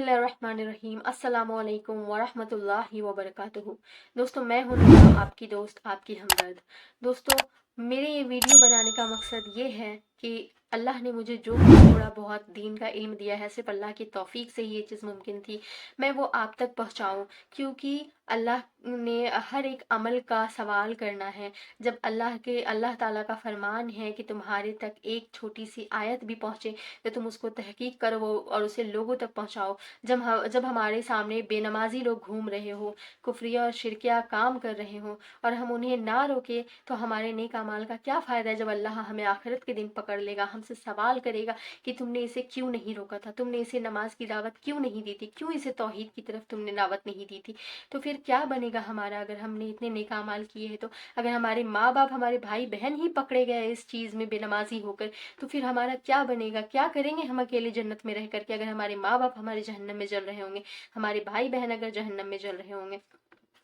बिस्मिल्लाहिर्रहमानिर्रहीम अस्सलामुअलैकुम वरहमतुल्लाहि वबरकातुहू। दोस्तों, मैं हूँ नुमा, आपकी दोस्त, आपकी हमदर्द। दोस्तों, मेरे ये वीडियो बनाने का मकसद ये है कि अल्लाह ने मुझे जो कुछ थोड़ा बहुत दीन का इल्म दिया है, सिर्फ अल्लाह की तौफीक से ही ये चीज़ मुमकिन थी, मैं वो आप तक पहुँचाऊँ। क्योंकि अल्लाह ने हर एक अमल का सवाल करना है। जब अल्लाह ताला का फरमान है कि तुम्हारे तक एक छोटी सी आयत भी पहुँचे तो तुम उसको तहकीक करो और उसे लोगों तक पहुँचाओ। जब हमारे सामने बेनमाजी लोग घूम रहे हो, कुफरिया और शिरकिया काम कर रहे हों, और हम उन्हें ना रोके, तो हमारे नेक अमाल का क्या फ़ायदा है जब अल्लाह हमें आखिरत के दिन पकड़ लेगा, हमसे सवाल करेगा कि तुमने इसे क्यों नहीं रोका था, तुमने इसे नमाज की दावत क्यों नहीं दी थी, क्यों इसे तौहीद की तरफ तुमने दावत नहीं दी थी। तो फिर क्या बनेगा हमारा अगर हमने इतने नेक अमाल किए हैं तो? अगर हमारे माँ बाप, हमारे भाई बहन ही पकड़े गए इस चीज़ में बेनमाजी होकर, तो फिर हमारा क्या बनेगा? क्या करेंगे हम अकेले जन्नत में रह करके, अगर हमारे माँ बाप हमारे जहन्नम में जल रहे होंगे, हमारे भाई बहन अगर जहन्नम में जल रहे होंगे।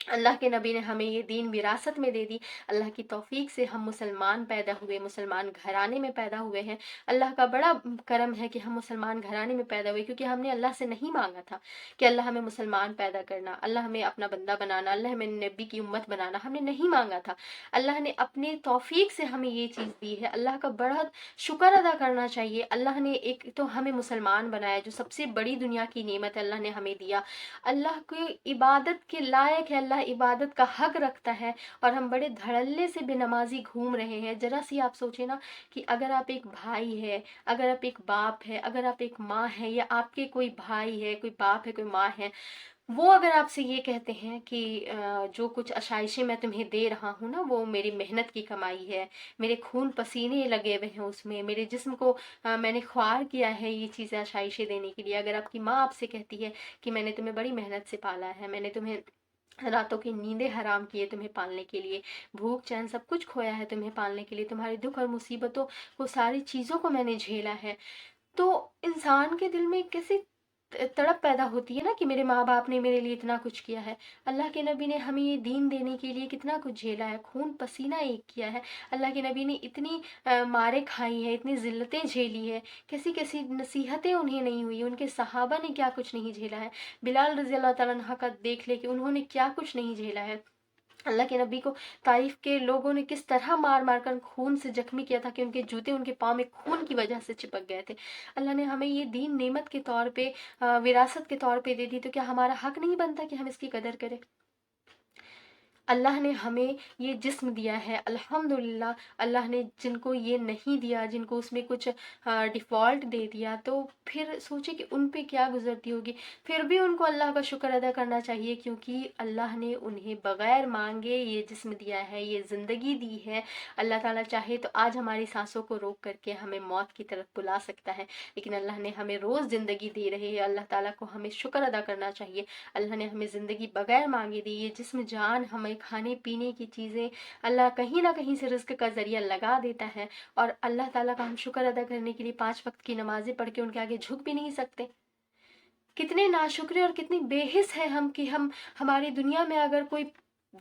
अल्लाह के नबी ने हमें ये दीन विरासत में दे दी। अल्लाह की तौफीक से हम मुसलमान पैदा हुए, मुसलमान घराने में पैदा हुए हैं। अल्लाह का बड़ा करम है कि हम मुसलमान घराने में पैदा हुए, क्योंकि हमने अल्लाह से नहीं मांगा था कि अल्लाह हमें मुसलमान पैदा करना, अल्लाह हमें अपना बंदा बनाना, अल्लाह हमें नबी की उम्मत बनाना, हमने नहीं मांगा था। अल्लाह ने अपनी तौफीक से हमें ये चीज़ दी है। अल्लाह का बड़ा शुक्र अदा करना चाहिए। अल्लाह ने एक तो हमें मुसलमान बनाया, जो सबसे बड़ी दुनिया की नेमत अल्लाह ने हमें दिया। अल्लाह की इबादत के लायक है, अल्लाह इबादत का हक रखता है, और हम बड़े धड़ल्ले से बेनमाजी घूम रहे हैं। जरा सी आप सोचें ना कि अगर आप एक भाई है, अगर आप एक बाप है, अगर आप एक माँ है, या आपके कोई भाई है, कोई बाप है, कोई माँ है, वो अगर आपसे ये कहते हैं कि जो कुछ आशाइशें मैं तुम्हें दे रहा हूँ ना, वो मेरी मेहनत की कमाई है, मेरे खून पसीने लगे हुए हैं उसमें, मेरे जिस्म को मैंने ख्वार किया है ये चीज़ें आशाइशें देने के लिए। अगर आपकी माँ आपसे कहती है कि मैंने तुम्हें बड़ी मेहनत से पाला है, मैंने तुम्हें रातों की नींदें हराम की है तुम्हें पालने के लिए, भूख चैन सब कुछ खोया है तुम्हें पालने के लिए, तुम्हारे दुख और मुसीबतों को, सारी चीज़ों को मैंने झेला है, तो इंसान के दिल में कैसी तड़प पैदा होती है ना कि मेरे माँ बाप ने मेरे लिए इतना कुछ किया है। अल्लाह के नबी ने हमें ये दीन देने के लिए कितना कुछ झेला है, खून पसीना एक किया है। अल्लाह के नबी ने इतनी मारें खाई हैं, इतनी ज़िल्लतें झेली है, कैसी कैसी नसीहतें उन्हें नहीं हुई, उनके सहाबा ने क्या कुछ नहीं झेला है। बिलाल रज़ी अल्लाह तआला अन्हा का देख ले कि उन्होंने क्या कुछ नहीं झेला है। अल्लाह के नबी को ताइफ के लोगों ने किस तरह मार मार कर खून से जख्मी किया था कि उनके जूते उनके पाँव में खून की वजह से चिपक गए थे। अल्लाह ने हमें ये दीन नेमत के तौर पे, विरासत के तौर पे दे दी, तो क्या हमारा हक नहीं बनता कि हम इसकी कदर करें? अल्लाह ने हमें ये जिस्म दिया है, अल्हम्दुलिल्लाह। अल्लाह ने जिनको ये नहीं दिया, जिनको उसमें कुछ डिफ़ॉल्ट दे दिया, तो फिर सोचे कि उन पे क्या गुज़रती होगी। फिर भी उनको अल्लाह का शुक्र अदा करना चाहिए, क्योंकि अल्लाह ने उन्हें बग़ैर मांगे ये जिस्म दिया है, ये ज़िंदगी दी है। अल्लाह ताला चाहे तो आज हमारी सांसों को रोक करके हमें मौत की तरफ बुला सकता है, लेकिन अल्लाह ने हमें रोज़ ज़िंदगी दे रहे है। अल्लाह ताला को हमें शुक्र अदा करना चाहिए। अल्लाह ने हमें ज़िंदगी बग़ैर मांगे दी, ये जिस्म जान, हमें खाने पीने की चीज़ें, अल्लाह कहीं ना कहीं से रिज़्क का ज़रिया लगा देता है, और अल्लाह ताला का हम शुक्र अदा करने के लिए 5 वक्त की नमाज़ें पढ़ के उनके आगे झुक भी नहीं सकते। कितने नाशुक्रे और कितनी बेहिस है हम कि हम, हमारी दुनिया में अगर कोई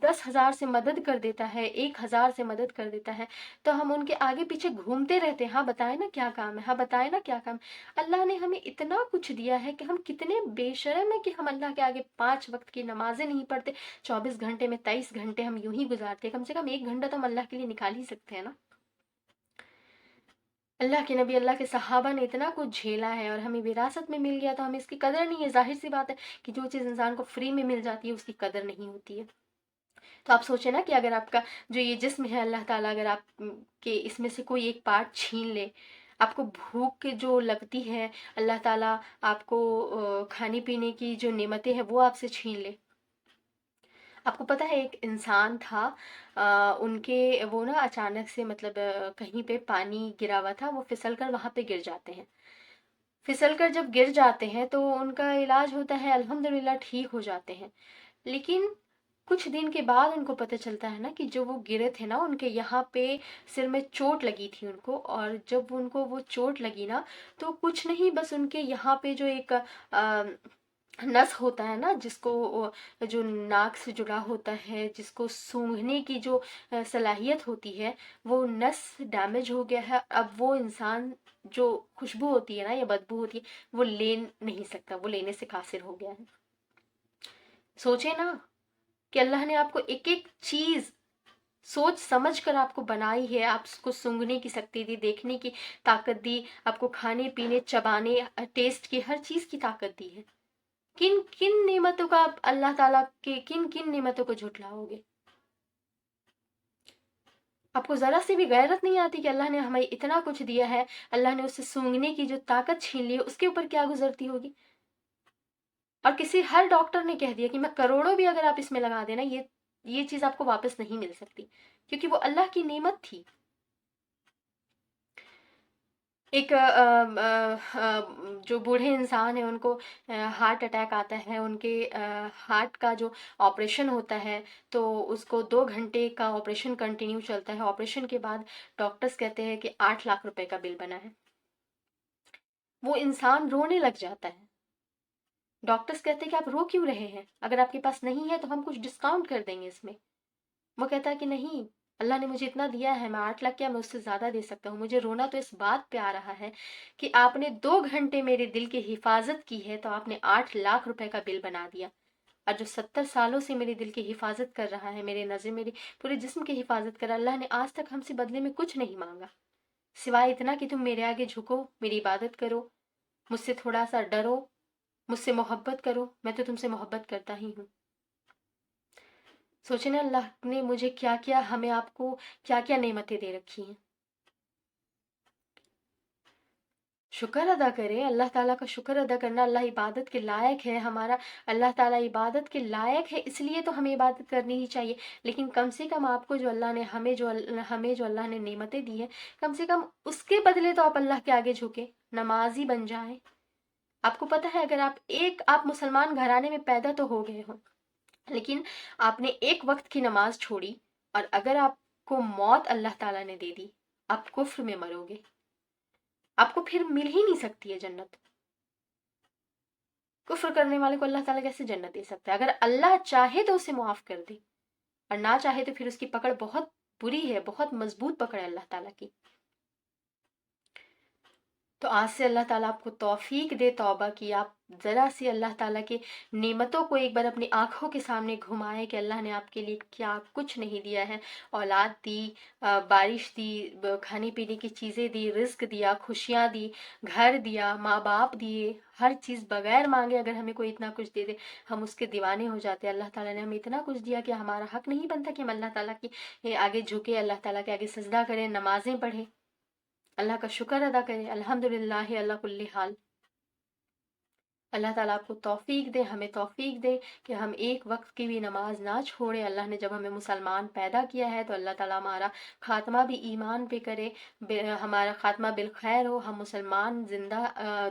10,000 से मदद कर देता है, 1,000 से मदद कर देता है, तो हम उनके आगे पीछे घूमते रहते हैं। हाँ बताए ना क्या काम है, हाँ बताए ना क्या काम। अल्लाह ने हमें इतना कुछ दिया है कि हम कितने बेशर्म है कि हम अल्लाह के आगे 5 वक्त की नमाजें नहीं पढ़ते। 24 घंटे में 23 घंटे हम यूं ही गुजारते हैं, कम से कम 1 घंटा तो हम अल्लाह के लिए निकाल ही सकते हैं ना। अल्लाह के नबी, अल्लाह के सहाबा ने इतना कुछ झेला है और हमें विरासत में मिल गया, तो हमें इसकी कदर नहीं है। ज़ाहिर सी बात है कि जो चीज़ इंसान को फ्री में मिल जाती है उसकी कदर नहीं होती है। तो आप सोचें ना कि अगर आपका जो ये जिस्म है, अल्लाह ताला अगर आप के इसमें से कोई एक पार्ट छीन ले, आपको भूख जो लगती है, अल्लाह ताला आपको खाने पीने की जो नेमतें हैं वो आपसे छीन ले। आपको पता है एक इंसान था, उनके वो ना अचानक से मतलब कहीं पे पानी गिरा हुआ था, वो फिसल कर वहाँ पे गिर जाते हैं। फिसल कर जब गिर जाते हैं तो उनका इलाज होता है, अल्हम्दुलिल्लाह ठीक हो जाते हैं। लेकिन कुछ दिन के बाद उनको पता चलता है ना कि जो वो गिरे थे ना, उनके यहाँ पे सिर में चोट लगी थी उनको, और जब उनको वो चोट लगी ना, तो कुछ नहीं, बस उनके यहाँ पे जो एक नस होता है ना, जिसको जो नाक से जुड़ा होता है, जिसको सूंघने की जो सलाहियत होती है, वो नस डैमेज हो गया है। अब वो इंसान जो खुशबू होती है ना या बदबू होती है, वो ले नहीं सकता, वो लेने से कासिर हो गया है। सोचे ना कि अल्लाह ने आपको एक एक चीज सोच समझ कर आपको बनाई है, आपको सूंघने की शक्ति दी, देखने की ताकत दी, आपको खाने पीने चबाने टेस्ट की हर चीज की ताकत दी है। किन किन नेमतों का आप अल्लाह ताला के किन किन नेमतों को झुठलाओगे? आपको जरा सी भी गैरत नहीं आती कि अल्लाह ने हमें इतना कुछ दिया है, अल्लाह ने उससे सूंघने की जो ताकत छीन ली है, उसके ऊपर क्या गुजरती होगी? और किसी हर डॉक्टर ने कह दिया कि मैं करोड़ों भी अगर आप इसमें लगा देना, ये चीज आपको वापस नहीं मिल सकती, क्योंकि वो अल्लाह की नेमत थी। एक जो बूढ़े इंसान है उनको हार्ट अटैक आता है, उनके हार्ट का जो ऑपरेशन होता है, तो उसको 2 घंटे का ऑपरेशन कंटिन्यू चलता है। ऑपरेशन के बाद डॉक्टर्स कहते हैं कि 8 लाख रुपए का बिल बना है। वो इंसान रोने लग जाता है। डॉक्टर्स कहते हैं कि आप रो क्यों रहे हैं, अगर आपके पास नहीं है तो हम कुछ डिस्काउंट कर देंगे इसमें। वो कहता है कि नहीं, अल्लाह ने मुझे इतना दिया है, मैं 8 लाख क्या, मैं उससे ज्यादा दे सकता हूँ। मुझे रोना तो इस बात पे आ रहा है कि आपने 2 घंटे मेरे दिल की हिफाजत की है, तो आपने 8 लाख रुपए का बिल बना दिया। और जो 70 सालों से मेरे दिल की हिफाजत कर रहा है, मेरे नज़र मेरे पूरे जिस्म की हिफाजत कर रहा है, अल्लाह ने आज तक हमसे बदले में कुछ नहीं मांगा, सिवाय इतना कि तुम मेरे आगे झुको, मेरी इबादत करो, मुझसे थोड़ा सा डरो, मुझसे मोहब्बत करो। मैं तो तुमसे मोहब्बत करता ही हूँ। सोचे ना, अल्लाह ने मुझे क्या क्या, हमें आपको क्या क्या नेमतें दे रखी हैं। शुक्र अदा करें, अल्लाह ताला का शुक्र अदा करना। अल्लाह इबादत के लायक है हमारा, अल्लाह ताला इबादत के लायक है, इसलिए तो हमें इबादत करनी ही चाहिए। लेकिन कम से कम आपको जो अल्लाह ने हमें जो अल्लाह ने नेमतें दी है, कम से कम उसके बदले तो आप अल्लाह के आगे झुके, नमाजी बन जाएं। आपको पता है, अगर आप मुसलमान घराने में पैदा तो हो गए हो, लेकिन आपने एक वक्त की नमाज छोड़ी, और अगर आपको मौत अल्लाह ताला ने दे दी, आप कुफ्र में मरोगे, आपको फिर मिल ही नहीं सकती है जन्नत। कुफ्र करने वाले को अल्लाह ताला कैसे जन्नत दे सकता है? अगर अल्लाह चाहे तो उसे मुआफ कर दे, और ना चाहे तो फिर उसकी पकड़ बहुत बुरी है, बहुत मजबूत पकड़ है अल्लाह ताला की। तो आज से अल्लाह ताला आपको तौफीक दे तौबा की, आप ज़रा सी अल्लाह ताला की नेमतों को एक बार अपनी आंखों के सामने घुमाएं कि अल्लाह ने आपके लिए क्या कुछ नहीं दिया है। औलाद दी, बारिश दी, खाने पीने की चीज़ें दी, रिस्क दिया, खुशियाँ दी, घर दिया, माँ बाप दिए, हर चीज़ बगैर मांगे अगर हमें कोई इतना कुछ दे दे, हम उसके दीवाने हो जाते हैं। अल्लाह ताला ने हमें इतना कुछ दिया कि हमारा हक नहीं बनता कि हम अल्लाह ताला की आगे झुके, अल्लाह ताला के आगे सजदा करें, नमाजें पढ़ें, अल्लाह का शुक्र अदा करें। अल्हम्दुलिल्लाह अला कुल्ली हाल। अल्लाह ताला आपको तौफीक दे, हमें तौफीक दे कि हम एक वक्त की भी नमाज ना छोड़े। अल्लाह ने जब हमें मुसलमान पैदा किया है, तो अल्लाह ताला हमारा खात्मा भी ईमान पे करे, हमारा खात्मा बिल खैर हो, हम मुसलमान जिंदा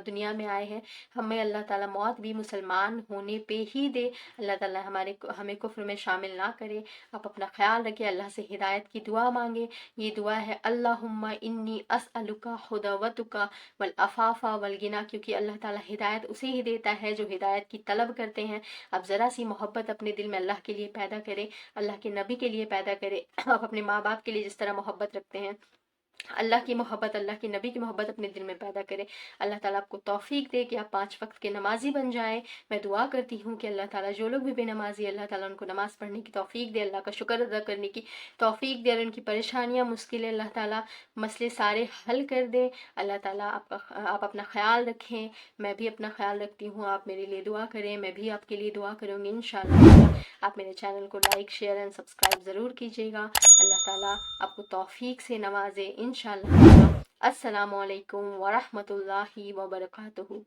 दुनिया में आए हैं, हमें अल्लाह ताला मौत भी मुसलमान होने पे ही दे। अल्लाह ताला हमें कुफ्र में शामिल ना करे। आप अपना ख्याल रखें, अल्लाह से हिदायत की दुआ मांगे। ये दुआ है, अल्लाहुम्मा इन्नी अस्अलुका हुदावतुका वल अफाफा वल गिना, क्योंकि अल्लाह ताला हिदायत उसे ही देता है जो हिदायत की तलब करते हैं। आप ज़रा सी मोहब्बत अपने दिल में अल्लाह के लिए पैदा करें, अल्लाह के नबी के लिए पैदा करें। आप अपने माँ बाप के लिए जिस तरह मोहब्बत रखते हैं, अल्लाह की मोहब्बत, अल्लाह के नबी की मोहब्बत अपने दिल में पैदा करें। अल्लाह ताला आपको तौफीक दे कि आप 5 वक्त के नमाजी बन जाएं। मैं दुआ करती हूँ कि अल्लाह ताला जो लोग भी बेनमाजी, अल्लाह ताला उनको नमाज पढ़ने की तौफीक दे, अल्लाह का शुक्र अदा करने की तौफीक दे, और उनकी परेशानियाँ मुश्किलें अल्लाह ताला मसले सारे हल कर दे। अल्लाह ताला आप अपना ख्याल रखें, मैं भी अपना ख्याल रखती हूँ। आप मेरे लिए दुआ करें, मैं भी आपके लिए दुआ करूँगी इंशाअल्लाह। आप मेरे चैनल को लाइक शेयर एंड सब्सक्राइब ज़रूर कीजिएगा। अल्लाह ताला आपको तौफीक से नवाजे इंशाअल्लाह। अस्सलामु अलैकुम वरहमतुल्लाहि वबरकातुहू।